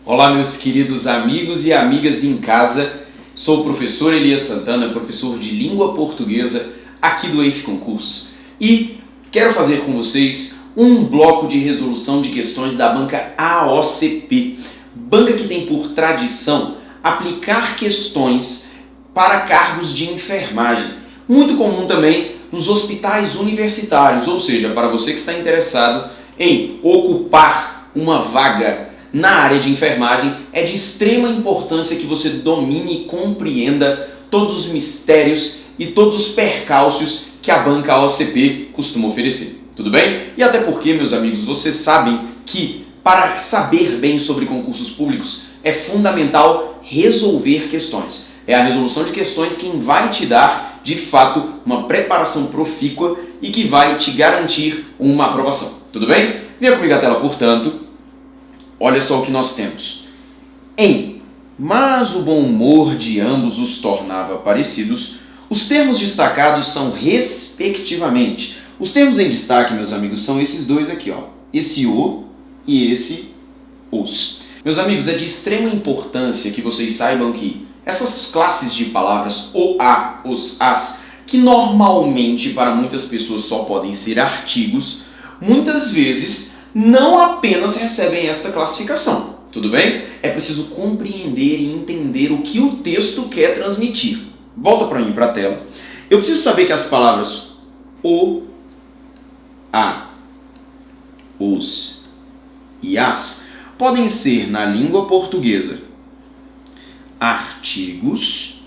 Olá, meus queridos amigos e amigas em casa. Sou o professor Elias Santana, professor de língua portuguesa aqui do EIF Concursos. E quero fazer com vocês um bloco de resolução de questões da banca AOCP. Banca que tem por tradição aplicar questões para cargos de enfermagem. Muito comum também nos hospitais universitários, ou seja, para você que está interessado em ocupar uma vaga na área de enfermagem, é de extrema importância que você domine e compreenda todos os mistérios e todos os percalços que a banca AOCP costuma oferecer. Tudo bem? E até porque, meus amigos, vocês sabem que para saber bem sobre concursos públicos é fundamental resolver questões. É a resolução de questões quem vai te dar, de fato, uma preparação profícua e que vai te garantir uma aprovação. Tudo bem? Venha comigo à tela, portanto. Olha só o que nós temos. Mas o bom humor de ambos os tornava parecidos, os termos destacados são respectivamente. Os termos em destaque, meus amigos, são esses dois aqui, ó. Esse o e esse os. Meus amigos, é de extrema importância que vocês saibam que essas classes de palavras, o, a, os, as, que normalmente para muitas pessoas só podem ser artigos, muitas vezes não apenas recebem esta classificação, tudo bem? É preciso compreender e entender o que o texto quer transmitir. Volta para mim, para a tela. Eu preciso saber que as palavras o, a, os e as podem ser, na língua portuguesa, artigos,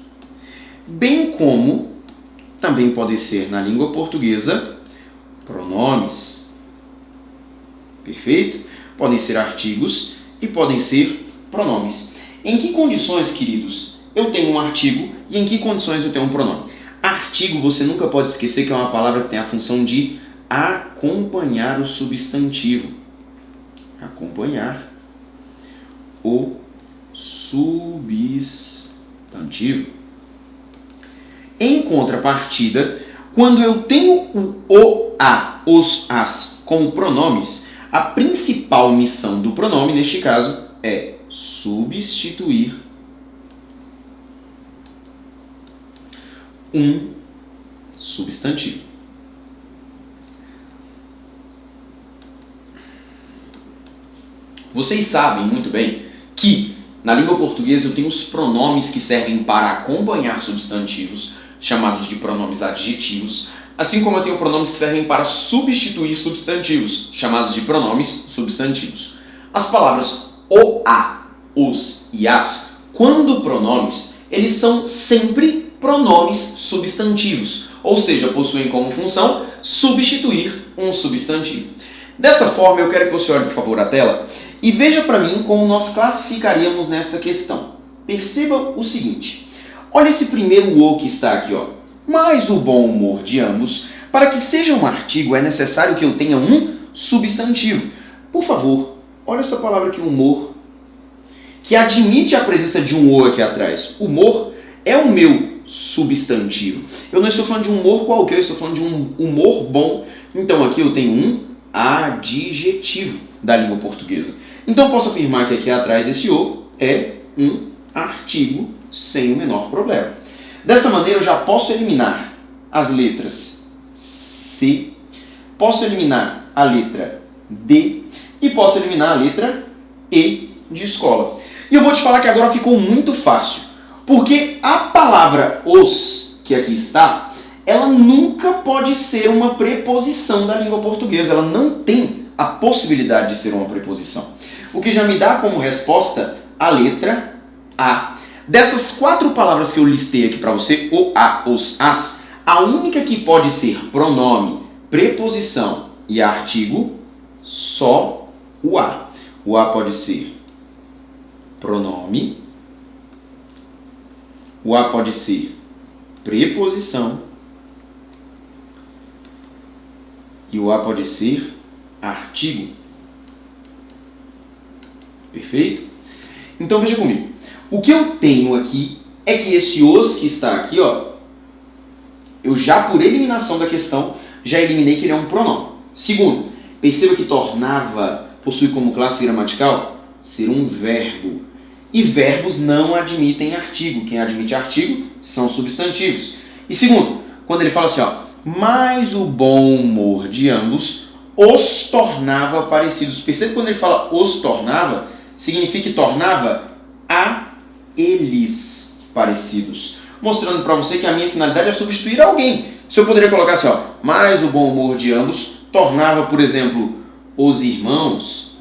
bem como também podem ser, na língua portuguesa, pronomes. Perfeito? Podem ser artigos e podem ser pronomes. Em que condições, queridos, eu tenho um artigo e em que condições eu tenho um pronome? Artigo, você nunca pode esquecer que é uma palavra que tem a função de acompanhar o substantivo. Acompanhar o substantivo. Em contrapartida, quando eu tenho o, a, os, as como pronomes, a principal missão do pronome, neste caso, é substituir um substantivo. Vocês sabem muito bem que na língua portuguesa eu tenho os pronomes que servem para acompanhar substantivos, chamados de pronomes adjetivos, assim como eu tenho pronomes que servem para substituir substantivos, chamados de pronomes substantivos. As palavras o, a, os e as, quando pronomes, eles são sempre pronomes substantivos, ou seja, possuem como função substituir um substantivo. Dessa forma, eu quero que você olhe, por favor, a tela e veja para mim como nós classificaríamos nessa questão. Perceba o seguinte, olha esse primeiro o que está aqui, ó. Mas o bom humor de ambos, para que seja um artigo, é necessário que eu tenha um substantivo. Por favor, olha essa palavra aqui, humor, que admite a presença de um o aqui atrás. Humor é o meu substantivo. Eu não estou falando de um humor qualquer, eu estou falando de um humor bom. Então aqui eu tenho um adjetivo da língua portuguesa. Então eu posso afirmar que aqui atrás esse o é um artigo sem o menor problema. Dessa maneira eu já posso eliminar as letras C, posso eliminar a letra D e posso eliminar a letra E de escola. E eu vou te falar que agora ficou muito fácil, porque a palavra os, que aqui está, ela nunca pode ser uma preposição da língua portuguesa, ela não tem a possibilidade de ser uma preposição. O que já me dá como resposta a letra A. Dessas 4 palavras que eu listei aqui para você, o, a, os, as, a única que pode ser pronome, preposição e artigo, só o A. O A pode ser pronome, o A pode ser preposição e o A pode ser artigo. Perfeito? Então veja comigo. O que eu tenho aqui é que esse os que está aqui, ó, eu já por eliminação da questão, já eliminei que ele é um pronome. Segundo, perceba que tornava possui como classe gramatical ser um verbo. E verbos não admitem artigo. Quem admite artigo são substantivos. E segundo, quando ele fala assim, ó, mas o bom humor de ambos os tornava parecidos. Percebe que quando ele fala os tornava, significa que tornava a eles parecidos. Mostrando para você que a minha finalidade é substituir alguém. Se eu poderia colocar assim, ó, mas o bom humor de ambos tornava, por exemplo, os irmãos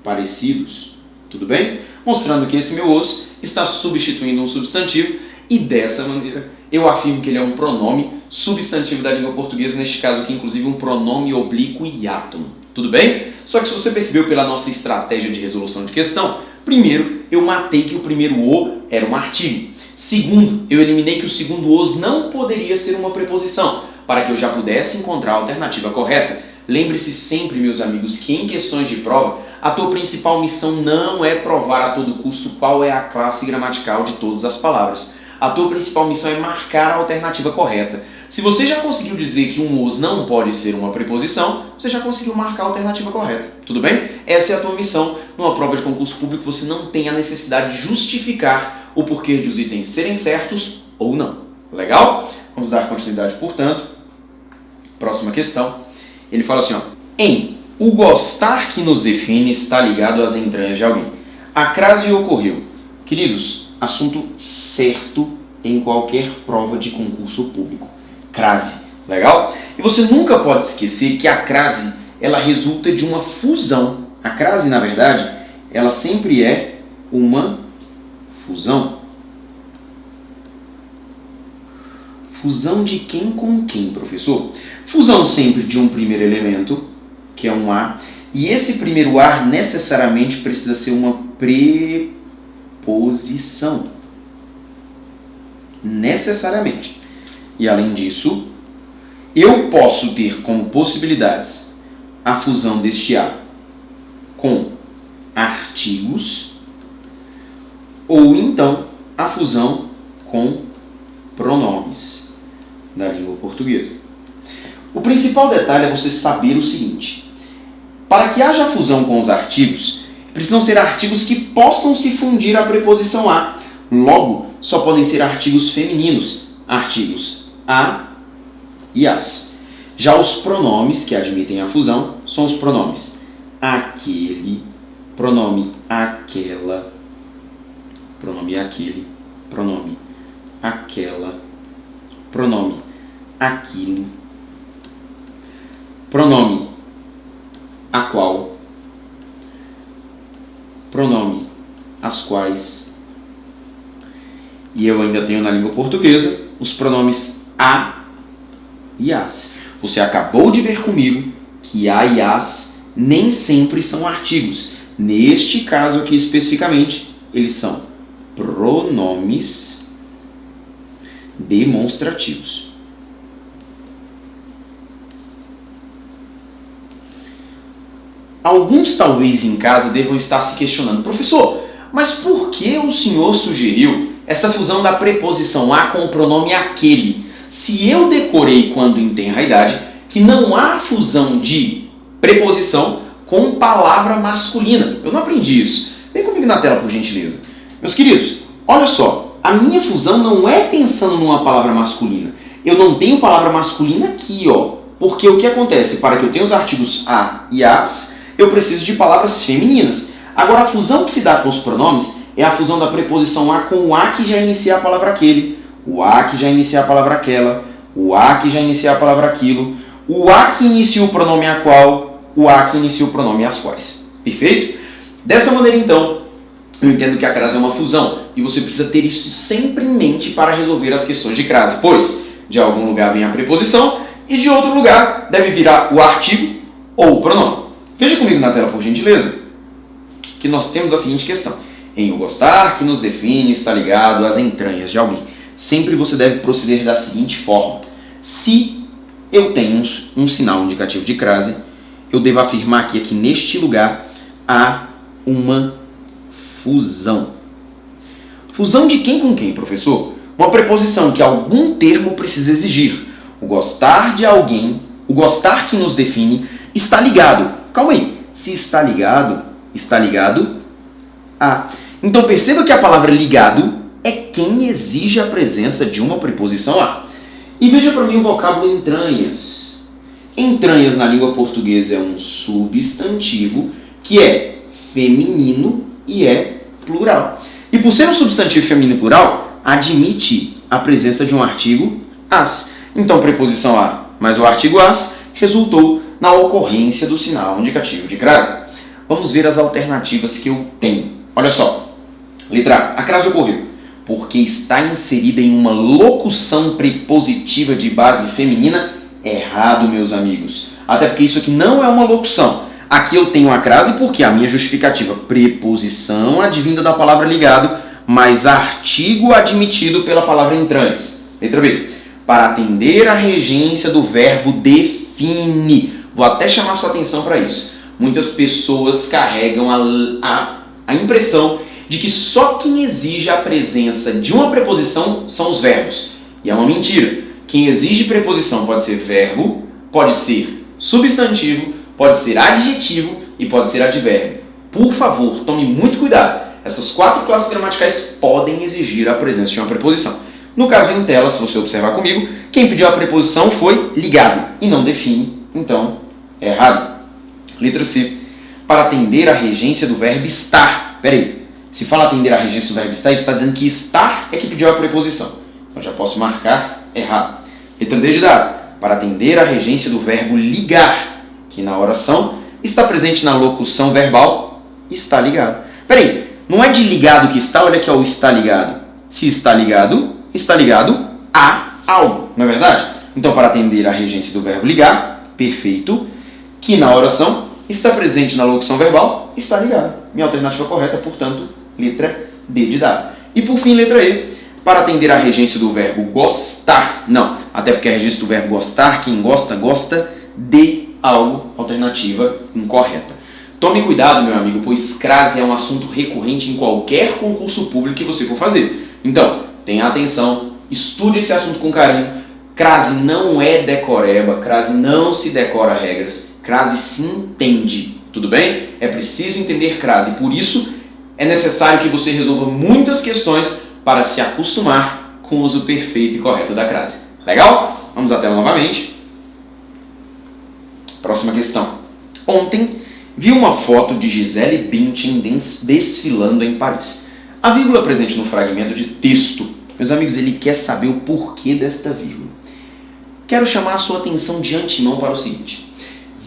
parecidos. Tudo bem? Mostrando que esse meu os está substituindo um substantivo e dessa maneira eu afirmo que ele é um pronome substantivo da língua portuguesa, neste caso aqui inclusive um pronome oblíquo e átomo. Tudo bem? Só que se você percebeu pela nossa estratégia de resolução de questão, primeiro eu matei que o primeiro o era um artigo. Segundo, eu eliminei que o segundo os não poderia ser uma preposição, para que eu já pudesse encontrar a alternativa correta. Lembre-se sempre, meus amigos, que em questões de prova, a tua principal missão não é provar a todo custo qual é a classe gramatical de todas as palavras. A tua principal missão é marcar a alternativa correta. Se você já conseguiu dizer que um os não pode ser uma preposição, você já conseguiu marcar a alternativa correta. Tudo bem? Essa é a tua missão. Numa prova de concurso público, você não tem a necessidade de justificar o porquê de os itens serem certos ou não. Legal? Vamos dar continuidade, portanto. Próxima questão. Ele fala assim, ó, o gostar que nos define está ligado às entranhas de alguém. A crase ocorreu. Queridos, assunto certo em qualquer prova de concurso público. Crase, legal? E você nunca pode esquecer que a crase, ela resulta de uma fusão. A crase, na verdade, ela sempre é uma fusão. Fusão de quem com quem, professor? Fusão sempre de um primeiro elemento, que é um A, e esse primeiro A necessariamente precisa ser uma preposição. Necessariamente. E além disso, eu posso ter como possibilidades a fusão deste A com artigos ou então a fusão com pronomes da língua portuguesa. O principal detalhe é você saber o seguinte: para que haja fusão com os artigos, precisam ser artigos que possam se fundir à preposição a. Logo, só podem ser artigos femininos, artigos a e as. Já os pronomes que admitem a fusão são os pronomes aquele, pronome aquela, pronome aquele, pronome aquela, pronome aquilo, pronome a qual, pronome as quais. E eu ainda tenho na língua portuguesa os pronomes a e as. Você acabou de ver comigo que a e as nem sempre são artigos. Neste caso aqui especificamente, eles são pronomes demonstrativos. Alguns talvez em casa devam estar se questionando: professor, mas por que o senhor sugeriu essa fusão da preposição a com o pronome aquele, se eu decorei quando em tenra idade que não há fusão de preposição com palavra masculina? Eu não aprendi isso. Vem comigo na tela, por gentileza. Meus queridos, olha só, a minha fusão não é pensando numa palavra masculina. Eu não tenho palavra masculina aqui, ó, porque o que acontece? Para que eu tenha os artigos a e as, eu preciso de palavras femininas. Agora, a fusão que se dá com os pronomes é a fusão da preposição a com o a que já inicia a palavra aquele, o a que já inicia a palavra aquela, o a que já inicia a palavra aquilo, o a que inicia o pronome a qual, o a que inicia o pronome as quais. Perfeito? Dessa maneira, então, eu entendo que a crase é uma fusão e você precisa ter isso sempre em mente para resolver as questões de crase, pois de algum lugar vem a preposição e de outro lugar deve virar o artigo ou o pronome. Veja comigo na tela, por gentileza, que nós temos a seguinte questão. O gostar que nos define está ligado às entranhas de alguém. Sempre você deve proceder da seguinte forma: se eu tenho um sinal indicativo de crase, eu devo afirmar que aqui neste lugar há uma fusão. Fusão de quem com quem, professor? Uma preposição que algum termo precisa exigir. O gostar de alguém, o gostar que nos define, está ligado. Calma aí. Se está ligado, está ligado a. Então perceba que a palavra ligado é quem exige a presença de uma preposição a. E veja para mim o vocábulo entranhas. Entranhas na língua portuguesa é um substantivo que é feminino e é plural. E por ser um substantivo feminino e plural, admite a presença de um artigo as. Então, preposição a mais o artigo as resultou na ocorrência do sinal indicativo de crase. Vamos ver as alternativas que eu tenho. Olha só. Letra A. A crase ocorreu porque está inserida em uma locução prepositiva de base feminina. Errado, meus amigos. Até porque isso aqui não é uma locução. Aqui eu tenho a crase porque a minha justificativa, preposição advinda da palavra ligado, mais artigo admitido pela palavra entranhas. Letra B. Para atender à regência do verbo define. Vou até chamar sua atenção para isso. Muitas pessoas carregam a impressão de que só quem exige a presença de uma preposição são os verbos. E é uma mentira. Quem exige preposição pode ser verbo, pode ser substantivo, pode ser adjetivo e pode ser advérbio. Por favor, tome muito cuidado. Essas 4 classes gramaticais podem exigir a presença de uma preposição. No caso em tela, se você observar comigo, quem pediu a preposição foi ligado e não define, então é errado. Letra C. Para atender à regência do verbo estar. Peraí, se fala atender à regência do verbo estar, ele está dizendo que estar é que pediu a preposição. Então já posso marcar errado. Letra D de dado. Para atender à regência do verbo ligar, que na oração está presente na locução verbal está ligado. Peraí, não é de ligado que está, olha aqui ó, o está ligado. Se está ligado a algo, não é verdade? Então, para atender à regência do verbo ligar, perfeito, que na oração está presente na locução verbal, está ligado. Minha alternativa correta, portanto, letra D de dado. E por fim, letra E, para atender à regência do verbo gostar. Não, até porque a regência do verbo gostar, quem gosta, gosta de algo, alternativa incorreta. Tome cuidado, meu amigo, pois crase é um assunto recorrente em qualquer concurso público que você for fazer. Então, tenha atenção, estude esse assunto com carinho. Crase não é decoreba, crase não se decora regras, crase se entende, tudo bem? É preciso entender crase, por isso é necessário que você resolva muitas questões para se acostumar com o uso perfeito e correto da crase. Legal? Vamos à tela novamente. Próxima questão. Ontem vi uma foto de Gisele Bündchen desfilando em Paris. A vírgula presente no fragmento de texto. Meus amigos, ele quer saber o porquê desta vírgula. Quero chamar a sua atenção de antemão para o seguinte.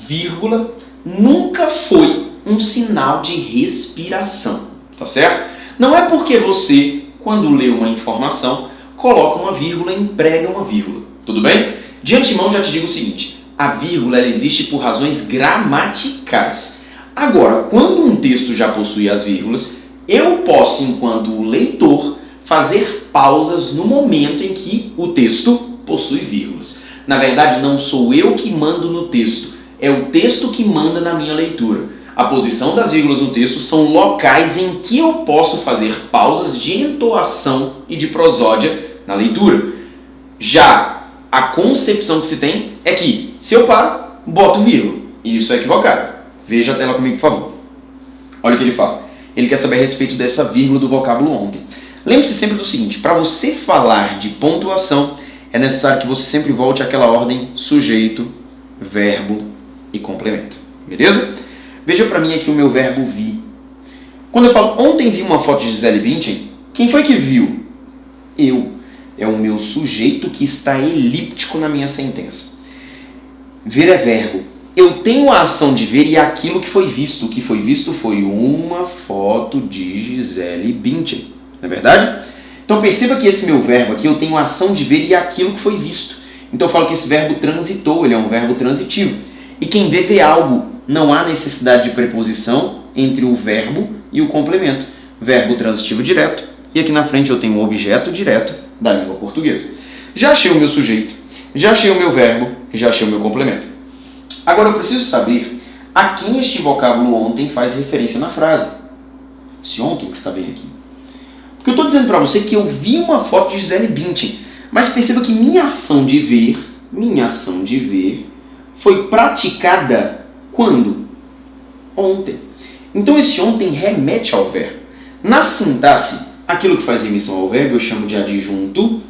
Vírgula nunca foi um sinal de respiração, tá certo? Não é porque você, quando lê uma informação, coloca uma vírgula e emprega uma vírgula, tudo bem? De antemão já te digo o seguinte, a vírgula ela existe por razões gramaticais. Agora, quando um texto já possui as vírgulas, eu posso, enquanto leitor, fazer pausas no momento em que o texto possui vírgulas. Na verdade, não sou eu que mando no texto, é o texto que manda na minha leitura. A posição das vírgulas no texto são locais em que eu posso fazer pausas de entoação e de prosódia na leitura. Já a concepção que se tem é que, se eu paro, boto vírgula. E isso é equivocado. Veja a tela comigo, por favor. Olha o que ele fala. Ele quer saber a respeito dessa vírgula do vocábulo ontem. Lembre-se sempre do seguinte, para você falar de pontuação, é necessário que você sempre volte àquela ordem sujeito, verbo e complemento. Beleza? Veja para mim aqui o meu verbo vi. Quando eu falo ontem vi uma foto de Gisele Bündchen, quem foi que viu? Eu. É o meu sujeito que está elíptico na minha sentença. Ver é verbo. Eu tenho a ação de ver e aquilo que foi visto. O que foi visto foi uma foto de Gisele Bündchen. Não é verdade? Então perceba que esse meu verbo aqui, eu tenho a ação de ver e aquilo que foi visto. Então eu falo que esse verbo transitou, ele é um verbo transitivo. E quem vê algo. Não há necessidade de preposição entre o verbo e o complemento. Verbo transitivo direto. E aqui na frente eu tenho o objeto direto da língua portuguesa. Já achei o meu sujeito, já achei o meu verbo, já achei o meu complemento. Agora eu preciso saber a quem este vocábulo ontem faz referência na frase. Esse ontem que está bem aqui. Porque eu estou dizendo para você que eu vi uma foto de Gisele Bündchen, mas perceba que minha ação de ver foi praticada quando? Ontem. Então esse ontem remete ao verbo. Na sintaxe, aquilo que faz remissão ao verbo eu chamo de adjunto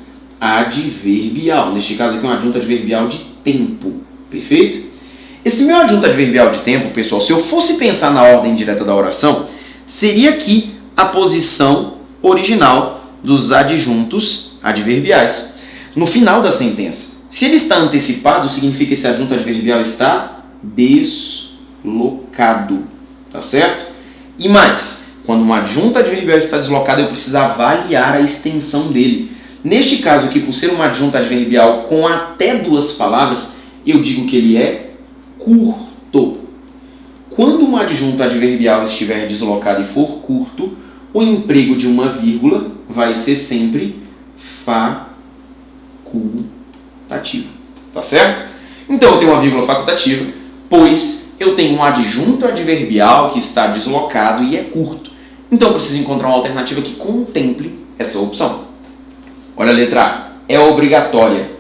adverbial. Neste caso aqui é um adjunto adverbial de tempo. Perfeito? Esse meu adjunto adverbial de tempo, pessoal, se eu fosse pensar na ordem direta da oração, seria aqui a posição original dos adjuntos adverbiais. No final da sentença, se ele está antecipado, significa que esse adjunto adverbial está deslocado. Tá certo? E mais, quando um adjunto adverbial está deslocado, eu preciso avaliar a extensão dele. Neste caso aqui, por ser um adjunto adverbial com até 2 palavras, eu digo que ele é curto. Quando um adjunto adverbial estiver deslocado e for curto, o emprego de uma vírgula vai ser sempre facultativo. Tá certo? Então eu tenho uma vírgula facultativa, pois eu tenho um adjunto adverbial que está deslocado e é curto. Então eu preciso encontrar uma alternativa que contemple essa opção. Olha a letra A. É obrigatória.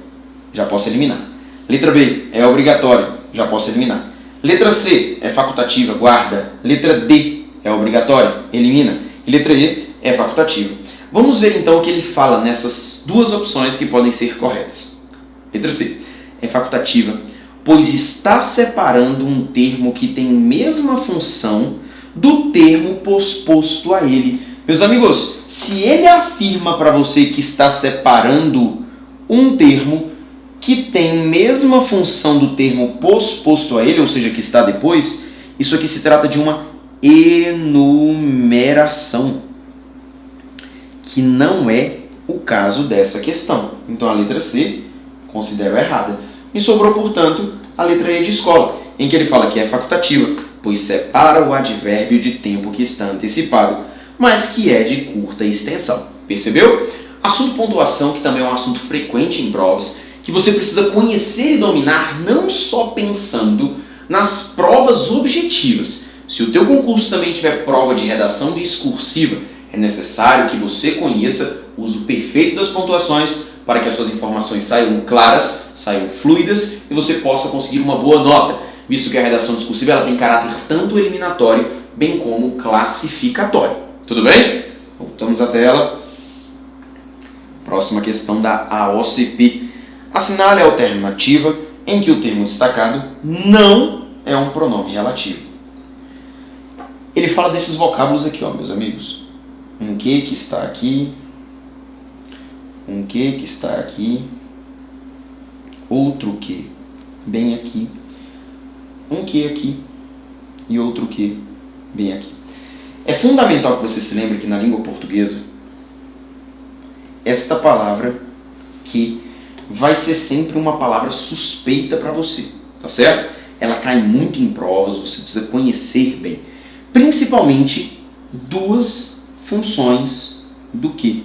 Já posso eliminar. Letra B. É obrigatória. Já posso eliminar. Letra C. É facultativa. Guarda. Letra D. É obrigatória. Elimina. E letra E. É facultativa. Vamos ver então o que ele fala nessas duas opções que podem ser corretas. Letra C. É facultativa, pois está separando um termo que tem mesma função do termo posposto a ele. Meus amigos, se ele afirma para você que está separando um termo que tem mesma função do termo posposto a ele, ou seja, que está depois, isso aqui se trata de uma enumeração, que não é o caso dessa questão. Então a letra C considero errada. E sobrou, portanto, a letra E de escola, em que ele fala que é facultativa, pois separa o advérbio de tempo que está antecipado, mas que é de curta extensão. Percebeu? Assunto pontuação, que também é um assunto frequente em provas, que você precisa conhecer e dominar não só pensando nas provas objetivas. Se o teu concurso também tiver prova de redação discursiva, é necessário que você conheça o uso perfeito das pontuações para que as suas informações saiam claras, saiam fluidas e você possa conseguir uma boa nota, visto que a redação discursiva ela tem caráter tanto eliminatório, bem como classificatório. Tudo bem? Voltamos à tela. Próxima questão da AOCP. Assinale a alternativa em que o termo destacado não é um pronome relativo. Ele fala desses vocábulos aqui, ó, meus amigos. Um que está aqui, um que está aqui, outro que bem aqui, um que aqui e outro que bem aqui. É fundamental que você se lembre que na língua portuguesa, esta palavra que vai ser sempre uma palavra suspeita para você, tá certo? Ela cai muito em provas, você precisa conhecer bem. Principalmente duas funções do que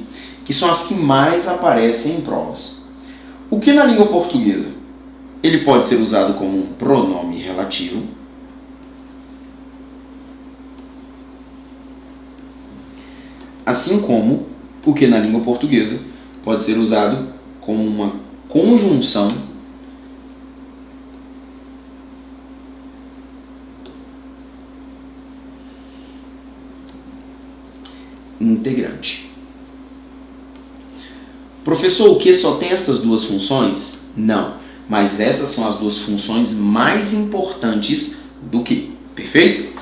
são as que mais aparecem em provas. O que na língua portuguesa? Ele pode ser usado como um pronome relativo, assim como o que na língua portuguesa pode ser usado como uma conjunção integrante. Professor, o que só tem essas duas funções? Não, mas essas são as duas funções mais importantes do que. Perfeito?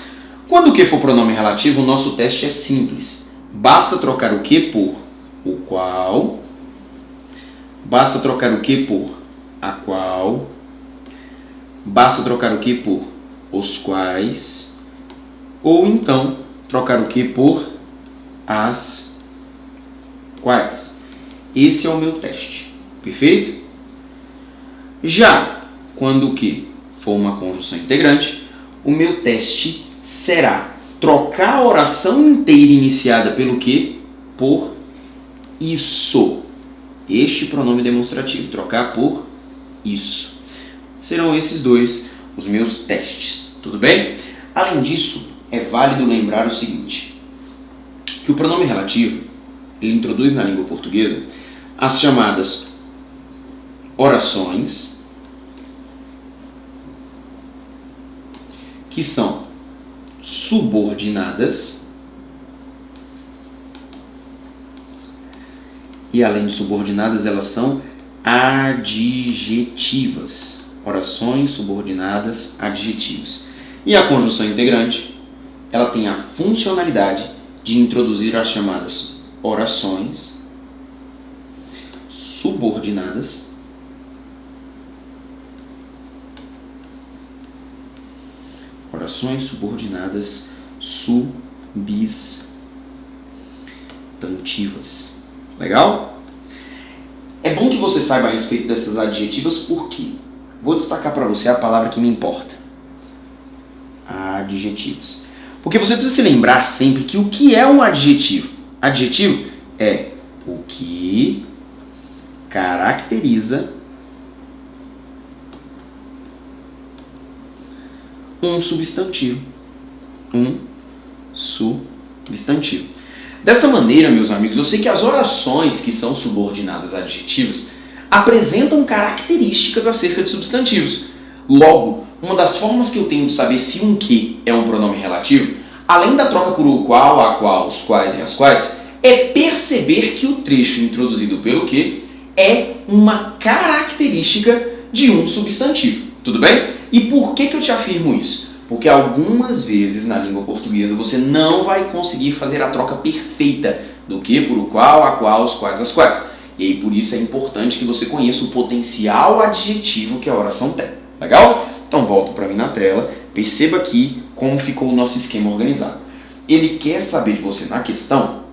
Quando o que for pronome relativo, o nosso teste é simples. Basta trocar o que por o qual, basta trocar o que por a qual, basta trocar o que por os quais, ou então trocar o que por as quais. Esse é o meu teste. Perfeito? Já quando o que for uma conjunção integrante, o meu teste será trocar a oração inteira iniciada pelo que por isso. Este pronome demonstrativo, trocar por isso. Serão esses dois os meus testes. Tudo bem? Além disso, é válido lembrar o seguinte, que o pronome relativo, ele introduz na língua portuguesa as chamadas orações, que são subordinadas. E além de subordinadas, elas são adjetivas. Orações subordinadas adjetivas. E a conjunção integrante, ela tem a funcionalidade de introduzir as chamadas orações subordinadas substantivas. Legal? É bom que você saiba a respeito dessas adjetivas, porque vou destacar para você a palavra que me importa. Adjetivos. Porque você precisa se lembrar sempre que o que é um adjetivo? Adjetivo é o que caracteriza um substantivo. Dessa maneira, meus amigos, eu sei que as orações que são subordinadas a adjetivos apresentam características acerca de substantivos. Logo, uma das formas que eu tenho de saber se um que é um pronome relativo, além da troca por o qual, a qual, os quais e as quais, é perceber que o trecho introduzido pelo que é uma característica de um substantivo. Tudo bem? E por que eu te afirmo isso? Porque algumas vezes na língua portuguesa você não vai conseguir fazer a troca perfeita do que por o qual, a qual, os quais, as quais. E aí por isso é importante que você conheça o potencial adjetivo que a oração tem. Legal? Então volta para mim na tela, perceba aqui como ficou o nosso esquema organizado. Ele quer saber de você na questão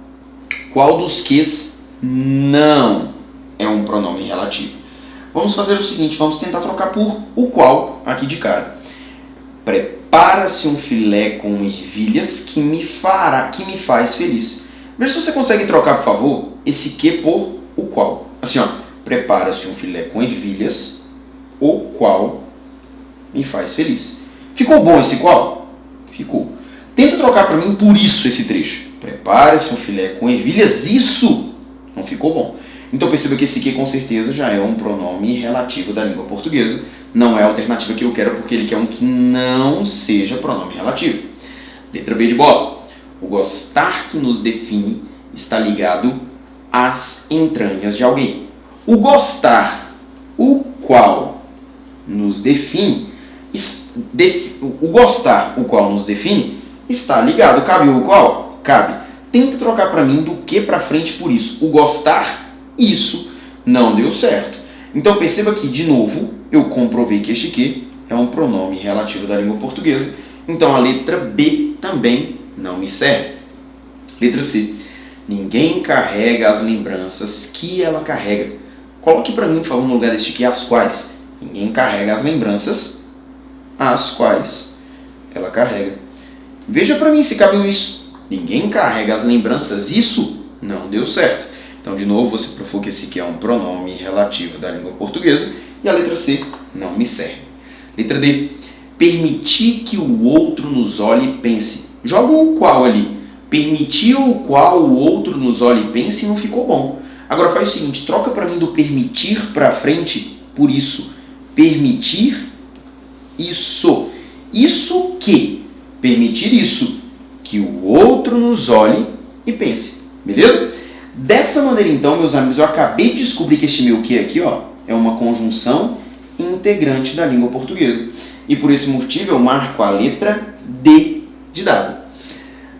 qual dos ques não é um pronome relativo. Vamos fazer o seguinte, vamos tentar trocar por o qual aqui de cara. Prepara-se um filé com ervilhas que me faz feliz. Veja se você consegue trocar, por favor, esse que por o qual. Assim, ó, prepara-se um filé com ervilhas, o qual me faz feliz. Ficou bom esse qual? Ficou. Tenta trocar para mim por isso esse trecho. Prepare-se um filé com ervilhas, isso não ficou bom. Então perceba que esse que com certeza já é um pronome relativo da língua portuguesa. Não é a alternativa que eu quero porque ele quer um que não seja pronome relativo. Letra B de bola. O gostar que nos define está ligado às entranhas de alguém. O gostar, o qual nos define, o gostar, o qual nos define, está ligado. Cabe o qual? Cabe. Tenta trocar para mim do que para frente por isso. O gostar, isso não deu certo. Então perceba que, de novo, eu comprovei que este que é um pronome relativo da língua portuguesa. Então a letra B também não me serve. Letra C. Ninguém carrega as lembranças que ela carrega. Coloque para mim, por favor, no lugar deste que as quais. Ninguém carrega as lembranças as quais ela carrega. Veja para mim se cabe isso. Ninguém carrega as lembranças, isso não deu certo. Então, de novo, você provou que esse aqui é um pronome relativo da língua portuguesa e a letra C não me serve. Letra D. Permitir que o outro nos olhe e pense. Joga o qual ali. Permitir o qual o outro nos olhe e pense não ficou bom. Agora faz o seguinte, troca para mim do permitir para frente por isso. Permitir isso. Isso que? Permitir isso. Que o outro nos olhe e pense. Beleza? Dessa maneira, então, meus amigos, eu acabei de descobrir que este meu que aqui, ó, é uma conjunção integrante da língua portuguesa. E por esse motivo eu marco a letra D de dado.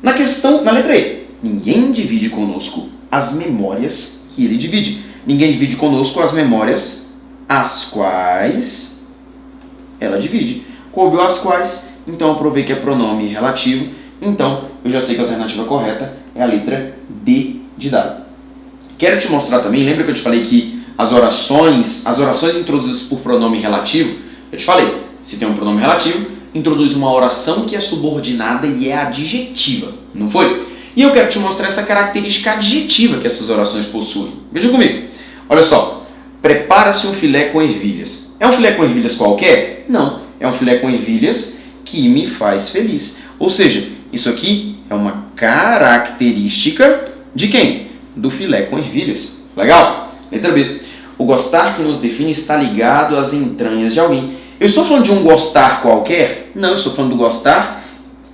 Na letra E, ninguém divide conosco as memórias que ele divide. Ninguém divide conosco as memórias as quais ela divide. Coube as quais, então eu provei que é pronome relativo. Então, eu já sei que a alternativa correta é a letra D de dado. Quero te mostrar também, lembra que eu te falei que as orações introduzidas por pronome relativo, eu te falei, se tem um pronome relativo, introduz uma oração que é subordinada e é adjetiva, não foi? E eu quero te mostrar essa característica adjetiva que essas orações possuem. Veja comigo. Olha só. Prepara-se um filé com ervilhas. É um filé com ervilhas qualquer? Não. É um filé com ervilhas que me faz feliz. Ou seja, isso aqui é uma característica de quem? Do filé com ervilhas. Legal? Letra B. O gostar que nos define está ligado às entranhas de alguém. Eu estou falando de um gostar qualquer? Não, eu estou falando do gostar,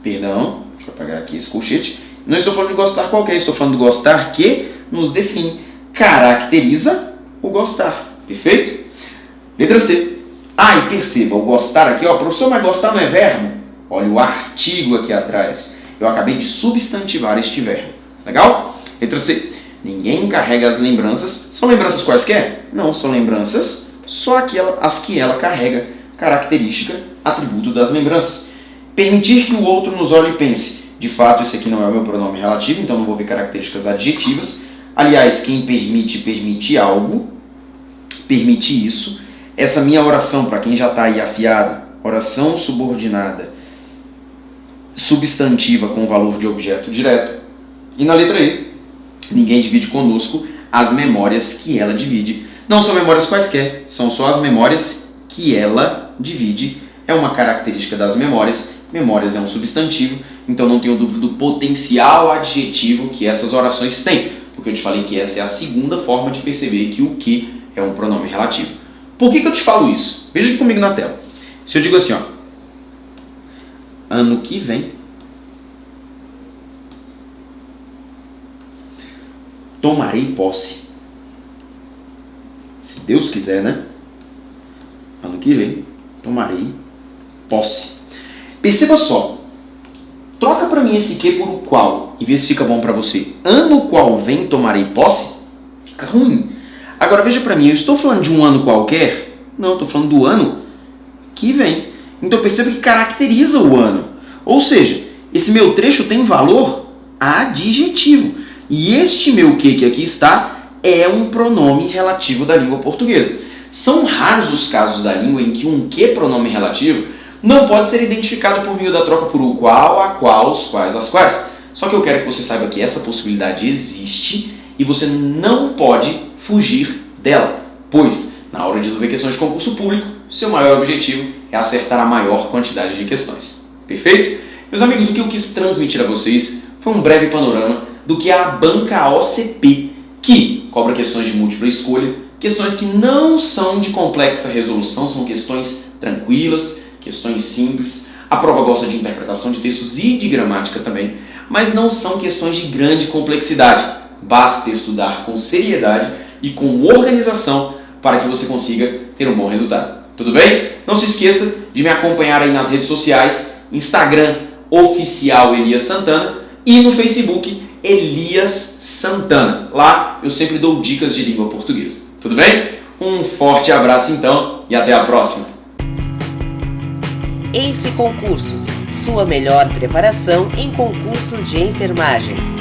perdão, deixa eu apagar aqui esse colchete. Não estou falando de gostar qualquer, estou falando de gostar que nos define, caracteriza o gostar. Perfeito? Letra C. E perceba, o gostar aqui, professor, mas gostar não é verbo? Olha o artigo aqui atrás. Eu acabei de substantivar este verbo. Legal? Letra C. Ninguém carrega as lembranças. São lembranças quaisquer? Não, são lembranças só as que ela carrega. Característica, atributo das lembranças. Permitir que o outro nos olhe e pense. De fato, esse aqui não é o meu pronome relativo, então não vou ver características adjetivas. Aliás, quem permite algo, permite isso. Essa minha oração, para quem já está aí afiado, oração subordinada, substantiva com valor de objeto direto. E na letra E, ninguém divide conosco as memórias que ela divide. Não são memórias quaisquer, são só as memórias que ela divide. É uma característica das memórias. Memórias é um substantivo, então não tenho dúvida do potencial adjetivo que essas orações têm. Porque eu te falei que essa é a segunda forma de perceber que o que é um pronome relativo. Por que eu te falo isso? Veja aqui comigo na tela. Se eu digo assim, ano que vem, tomarei posse. Se Deus quiser, né? Ano que vem, tomarei posse. Perceba só. Troca para mim esse que por o qual e vê se fica bom para você. Ano qual vem tomarei posse? Fica ruim. Agora veja para mim, eu estou falando de um ano qualquer? Não, eu estou falando do ano que vem. Então perceba que caracteriza o ano. Ou seja, esse meu trecho tem valor adjetivo. E este meu que aqui está é um pronome relativo da língua portuguesa. São raros os casos da língua em que um que pronome relativo não pode ser identificado por meio da troca por o qual, a qual, os quais, as quais. Só que eu quero que você saiba que essa possibilidade existe e você não pode fugir dela, pois na hora de resolver questões de concurso público, seu maior objetivo é acertar a maior quantidade de questões. Perfeito? Meus amigos, o que eu quis transmitir a vocês foi um breve panorama do que é a banca OCP, que cobra questões de múltipla escolha, questões que não são de complexa resolução, são questões tranquilas, questões simples. A prova gosta de interpretação de textos e de gramática também, mas não são questões de grande complexidade. Basta estudar com seriedade e com organização para que você consiga ter um bom resultado. Tudo bem? Não se esqueça de me acompanhar aí nas redes sociais, Instagram oficial Elias Santana e no Facebook Elias Santana. Lá eu sempre dou dicas de língua portuguesa. Tudo bem? Um forte abraço então e até a próxima. ENF Concursos, sua melhor preparação em concursos de enfermagem.